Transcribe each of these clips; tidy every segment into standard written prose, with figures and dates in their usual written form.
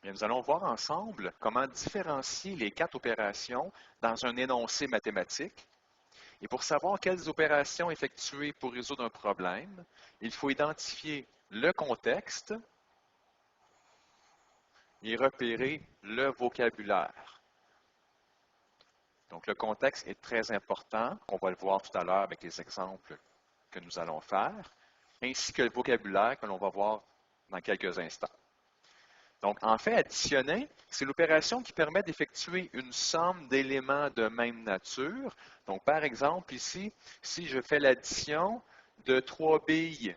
Bien, nous allons voir ensemble comment différencier les 4 opérations dans un énoncé mathématique. Et pour savoir quelles opérations effectuer pour résoudre un problème, il faut identifier le contexte et repérer le vocabulaire. Donc, le contexte est très important, on va le voir tout à l'heure avec les exemples que nous allons faire, ainsi que le vocabulaire que l'on va voir dans quelques instants. Donc, en fait, additionner, c'est l'opération qui permet d'effectuer une somme d'éléments de même nature. Donc, par exemple, ici, si je fais l'addition de 3 billes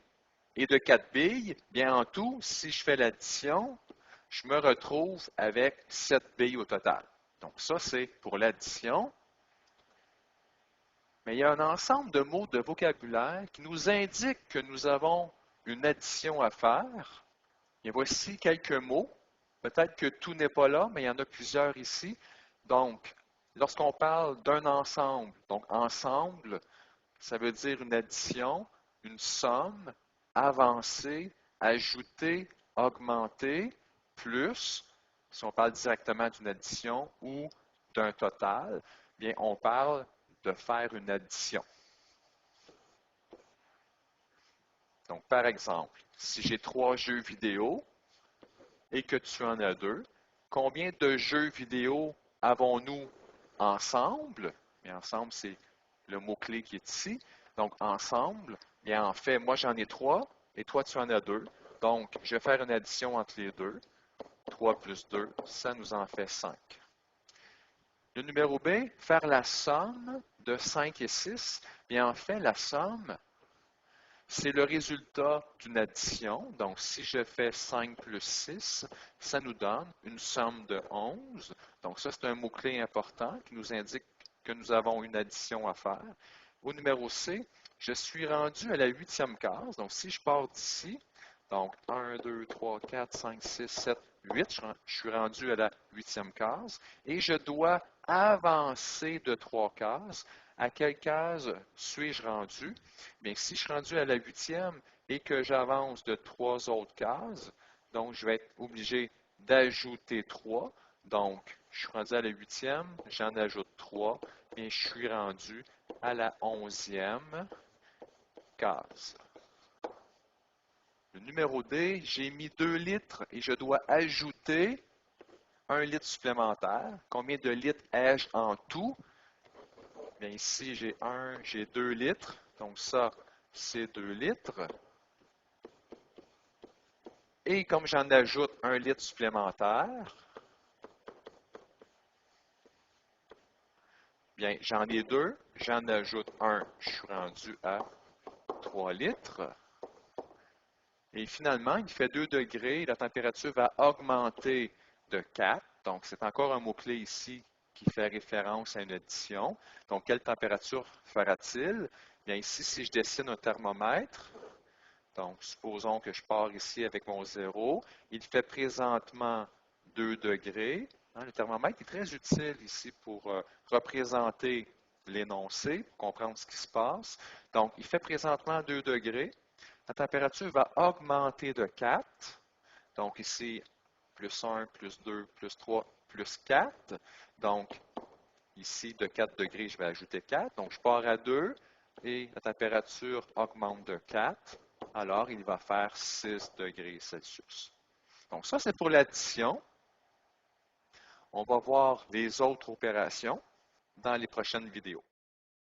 et de 4 billes, bien en tout, si je fais l'addition, je me retrouve avec 7 billes au total. Donc, ça, c'est pour l'addition. Mais il y a un ensemble de mots de vocabulaire qui nous indiquent que nous avons une addition à faire. Et voici quelques mots. Peut-être que tout n'est pas là, mais il y en a plusieurs ici. Donc, lorsqu'on parle d'un ensemble, donc ensemble, ça veut dire une addition, une somme, avancer, ajouter, augmenter, plus, si on parle directement d'une addition ou d'un total, bien, on parle de faire une addition. Donc, par exemple, si j'ai 3 jeux vidéo et que tu en as 2, combien de jeux vidéo avons-nous ensemble? Bien, ensemble, c'est le mot-clé qui est ici. Donc, ensemble, bien, en fait, moi, j'en ai 3 et toi, tu en as 2. Donc, je vais faire une addition entre les deux. 3 plus 2, ça nous en fait 5. Le numéro B, faire la somme de 5 et 6. Bien, en fait, la somme, c'est le résultat d'une addition. Donc, si je fais 5 plus 6, ça nous donne une somme de 11. Donc, ça, c'est un mot-clé important qui nous indique que nous avons une addition à faire. Au numéro C, je suis rendu à la 8e case. Donc, si je pars d'ici, donc 1, 2, 3, 4, 5, 6, 7, 8, je suis rendu à la 8e case et je dois avancer de 3 cases. À quelle case suis-je rendu? Bien, si je suis rendu à la 8e et que j'avance de 3 autres cases, donc je vais être obligé d'ajouter 3. Donc, je suis rendu à la 8e, j'en ajoute 3, bien, je suis rendu à la 11e case. Le numéro D, j'ai mis 2 litres et je dois ajouter 1 litre supplémentaire. Combien de litres ai-je en tout? Bien, ici, j'ai 2 litres. Donc, ça, c'est 2 litres. Et comme j'en ajoute 1 litre supplémentaire, bien, j'en ai 2. J'en ajoute 1. Je suis rendu à 3 litres. Et finalement, il fait 2 degrés. La température va augmenter de 4. Donc, c'est encore un mot-clé ici qui fait référence à une addition. Donc, quelle température fera-t-il? Bien, ici, si je dessine un thermomètre, donc supposons que je pars ici avec mon 0, il fait présentement 2 degrés. Le thermomètre est très utile ici pour représenter l'énoncé, pour comprendre ce qui se passe. Donc, il fait présentement 2 degrés. La température va augmenter de 4. Donc ici, plus 1, plus 2, plus 3, plus 4. Donc ici, de 4 degrés, je vais ajouter 4. Donc je pars à 2 et la température augmente de 4. Alors il va faire 6 degrés Celsius. Donc ça, c'est pour l'addition. On va voir les autres opérations dans les prochaines vidéos.